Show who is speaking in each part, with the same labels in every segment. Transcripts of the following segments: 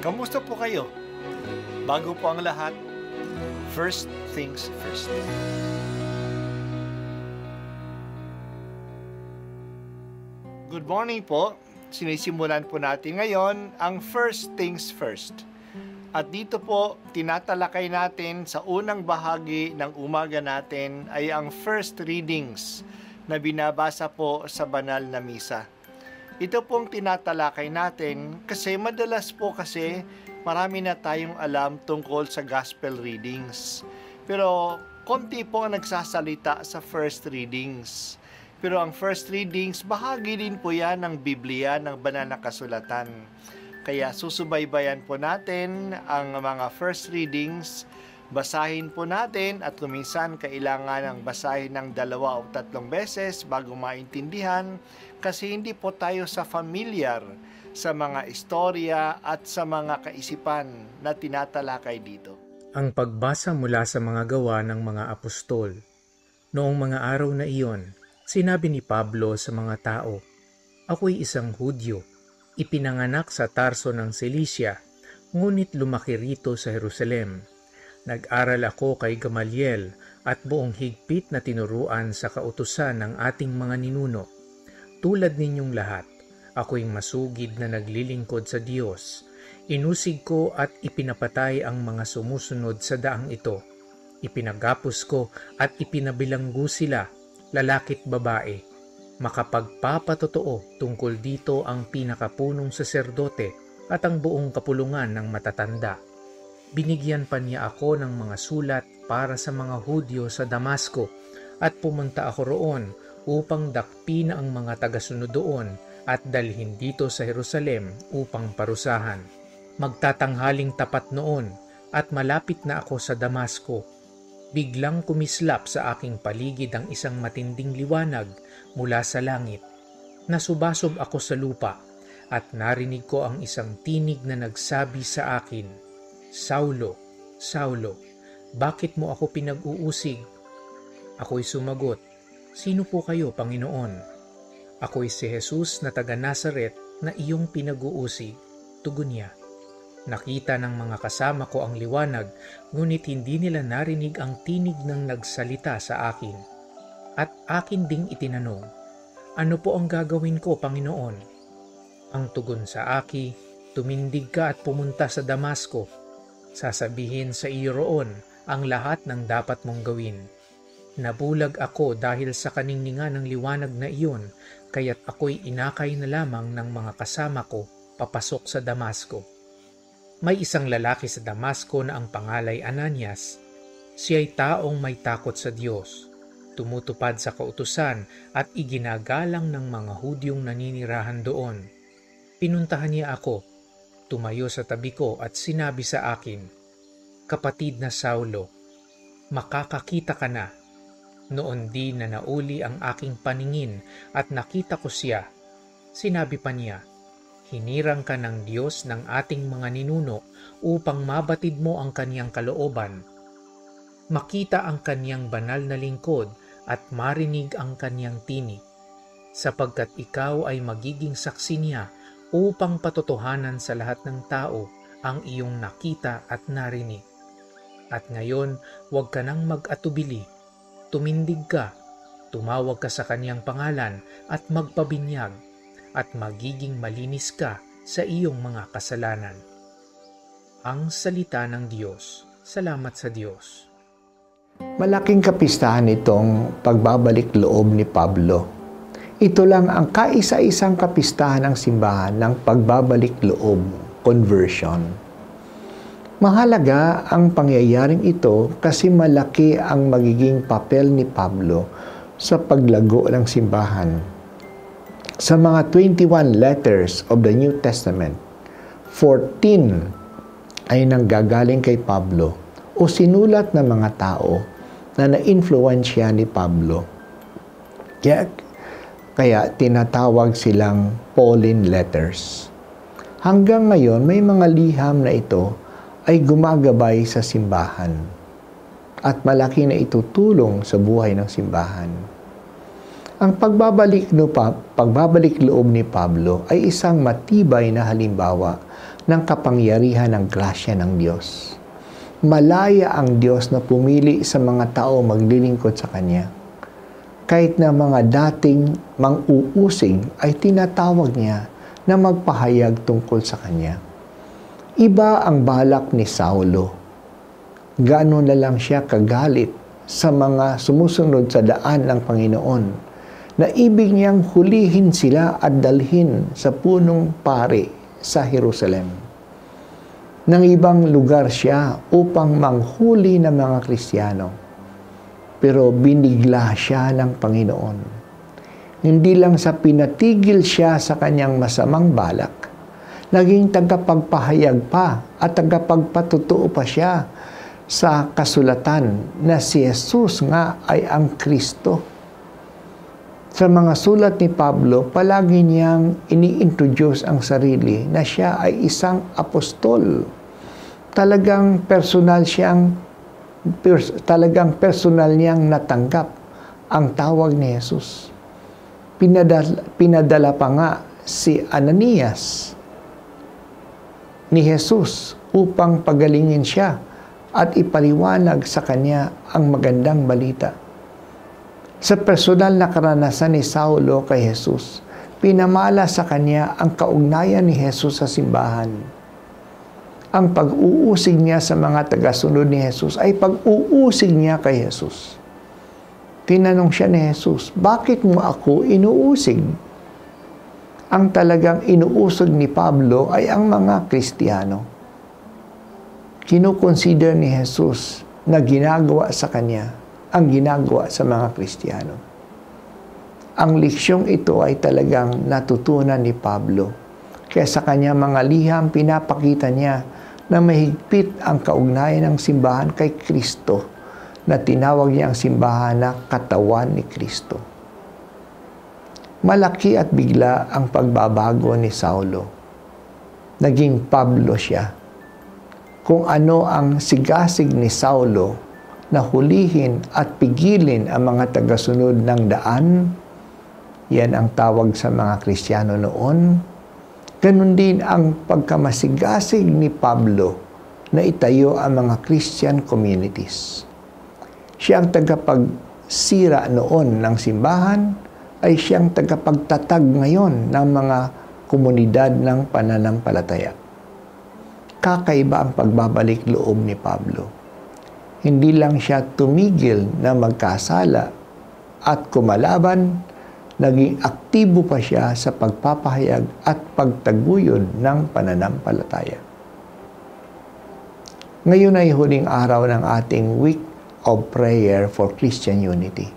Speaker 1: Kamusta po kayo? Bago po ang lahat, first things first. Good morning po. Sinisimulan po natin ngayon ang first things first. At dito po, tinatalakay natin sa unang bahagi ng umaga natin ay ang first readings na binabasa po sa banal na misa. Ito pong tinatalakay natin kasi madalas po kasi marami na tayong alam tungkol sa gospel readings. Pero konti po ang nagsasalita sa first readings. Pero ang first readings, bahagi din po yan ng Biblia, ng banal na kasulatan. Kaya susubaybayan po natin ang mga first readings, basahin po natin at kuminsan kailangan ng basahin ng 2 o 3 beses bago maintindihan kasi hindi po tayo familiar sa mga istorya at sa mga kaisipan na tinatalakay dito.
Speaker 2: Ang pagbasa mula sa mga gawa ng mga apostol. Noong mga araw na iyon, sinabi ni Pablo sa mga tao, "Ako'y isang Hudyo, ipinanganak sa Tarso ng Cilicia, ngunit lumaki rito sa Jerusalem. Nag-aral ako kay Gamaliel at buong higpit na tinuruan sa kautusan ng ating mga ninuno. Tulad ninyong lahat, ako'y masugid na naglilingkod sa Diyos. Inusig ko at ipinapatay ang mga sumusunod sa daang ito. Ipinagapos ko at ipinabilanggo sila, lalaki't babae. Makapagpapatotoo tungkol dito ang pinakapunong saserdote at ang buong kapulungan ng matatanda. Binigyan pa niya ako ng mga sulat para sa mga Hudyo sa Damasco at pumunta ako roon upang dakpin ang mga tagasunod doon at dalhin dito sa Jerusalem upang parusahan. Magtatanghaling tapat noon at malapit na ako sa Damasco. Biglang kumislap sa aking paligid ang isang matinding liwanag mula sa langit. Nasubasob ako sa lupa at narinig ko ang isang tinig na nagsabi sa akin, 'Saulo, Saulo, bakit mo ako pinag-uusig?' Ako'y sumagot, 'Sino po kayo, Panginoon?' 'Ako'y si Jesus na taga Nazaret na iyong pinag-uusig,' tugon niya. Nakita ng mga kasama ko ang liwanag, ngunit hindi nila narinig ang tinig ng nagsalita sa akin. At akin ding itinanong, 'Ano po ang gagawin ko, Panginoon?' Ang tugon sa akin, 'Tumindig ka at pumunta sa Damasco. Sasabihin sa iyo roon ang lahat ng dapat mong gawin.' Nabulag ako dahil sa kaningningan ng liwanag na iyon, kaya't ako'y inakay na lamang ng mga kasama ko papasok sa Damasco. May isang lalaki sa Damasco na ang pangalay Ananias. Siya'y taong may takot sa Diyos, tumutupad sa kautusan at iginagalang ng mga Hudyong naninirahan doon. Pinuntahan niya ako, tumayo sa tabi ko at sinabi sa akin, 'Kapatid na Saulo, makakakita ka na.' Noon din na nauli ang aking paningin at nakita ko siya. Sinabi pa niya, 'Hinirang ka ng Diyos ng ating mga ninuno upang mabatid mo ang kaniyang kalooban, makita ang kaniyang banal na lingkod at marinig ang kaniyang tinig, sapagkat ikaw ay magiging saksi niya upang patotohanan sa lahat ng tao ang iyong nakita at narinig. At ngayon, huwag ka nang mag-atubili. Tumindig ka, tumawag ka sa kaniyang pangalan at magpabinyag, at magiging malinis ka sa iyong mga kasalanan.'" Ang salita ng Diyos. Salamat sa Diyos.
Speaker 3: Malaking kapistahan itong pagbabalik loob ni Pablo. Ito lang ang kaisa-isang kapistahan ng simbahan ng pagbabalik loob, conversion. Mahalaga ang pangyayaring ito kasi malaki ang magiging papel ni Pablo sa paglago ng simbahan. Sa mga 21 letters of the New Testament, 14 ay nanggagaling kay Pablo o sinulat ng mga tao na na-influensya ni Pablo. Kaya tinatawag silang Pauline letters. Hanggang ngayon, may mga liham na ito ay gumagabay sa simbahan at malaki na itutulong sa buhay ng simbahan. Ang pagbabalik loob ni Pablo ay isang matibay na halimbawa ng kapangyarihan ng grasya ng Diyos. Malaya ang Diyos na pumili sa mga tao maglilingkod sa Kanya. Kahit na mga dating mang-uusig ay tinatawag niya na magpahayag tungkol sa Kanya. Iba ang balak ni Saulo. Gaano na lang siya kagalit sa mga sumusunod sa daan ng Panginoon na ibig niyang hulihin sila at dalhin sa punong pari sa Jerusalem. Nang ibang lugar siya upang manghuli ng mga Kristiyano. Pero binigla siya ng Panginoon. Hindi lang sa pinatigil siya sa kanyang masamang balak, naging tagapagpahayag pa at tagapagpatutuo pa siya sa kasulatan na si Jesus nga ay ang Kristo. Sa mga sulat ni Pablo, palagi niyang ini-introduce ang sarili na siya ay isang apostol. Talagang personal niyang natanggap ang tawag ni Jesus. Pinadala pa nga si Ananias ni Jesus upang pagalingin siya at ipaliwanag sa kanya ang magandang balita. Sa personal na karanasan ni Saulo kay Jesus, pinamala sa kanya ang kaugnayan ni Jesus sa simbahan. Ang pag-uusig niya sa mga tagasunod ni Jesus ay pag-uusig niya kay Jesus. Tinanong siya ni Jesus, bakit mo ako inuusig? Ang talagang inuusig ni Pablo ay ang mga Kristiyano. Kinukonsider ni Jesus na ginagawa sa kanya ang ginagawa sa mga Kristiyano. Ang leksyong ito ay talagang natutunan ni Pablo. Kaya sa kanya mga liham, pinapakita niya na mahigpit ang kaugnayan ng simbahan kay Kristo, na tinawag niya ang simbahan na katawan ni Kristo. Malaki at bigla ang pagbabago ni Saulo. Naging Pablo siya. Kung ano ang sigasig ni Saulo na hulihin at pigilin ang mga tagasunod ng daan, yan ang tawag sa mga Kristiyano noon. Ganun din ang pagkamasigasig ni Pablo na itayo ang mga Christian communities. Siya ang tagapagsira noon ng simbahan, ay siyang tagapagtatag ngayon ng mga komunidad ng pananampalataya. Kakaiba ang pagbabalik loob ni Pablo. Hindi lang siya tumigil na magkasala at kumalaban, naging aktibo pa siya sa pagpapahayag at pagtaguyod ng pananampalataya. Ngayon ay huling araw ng ating Week of Prayer for Christian Unity.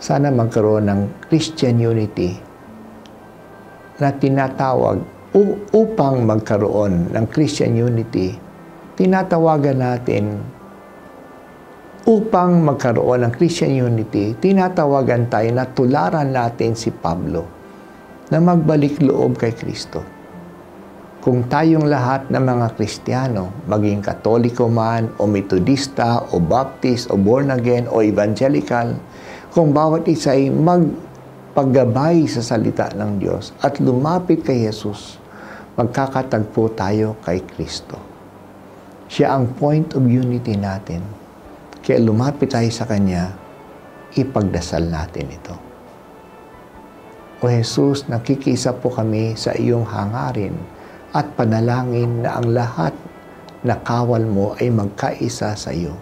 Speaker 3: Sana magkaroon ng Christian Unity na tinatawag upang magkaroon ng Christian Unity, tinatawagan natin upang magkaroon ng Christian Unity, tinatawagan tayo na tularan natin si Pablo na magbalik loob kay Kristo. Kung tayong lahat ng mga Kristiyano, maging Katoliko man, o Metodista, o Baptist, o Born Again, o Evangelical, kung bawat isa ay magpaggabay sa salita ng Diyos at lumapit kay Jesus, magkakatagpo tayo kay Kristo. Siya ang point of unity natin. Kaya lumapit tayo sa Kanya, ipagdasal natin ito. O Jesus, nakikisa po kami sa iyong hangarin at panalangin na ang lahat na kawal mo ay magkaisa sa iyo.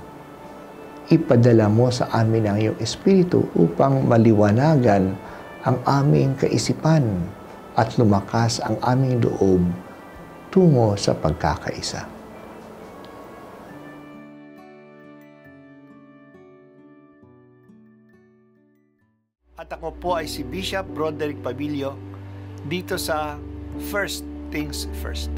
Speaker 3: Ipadala mo sa amin ang iyong Espiritu upang maliwanagan ang aming kaisipan at lumakas ang aming loob tungo sa pagkakaisa.
Speaker 1: At ako po ay si Bishop Broderick Pabilio dito sa First Things First.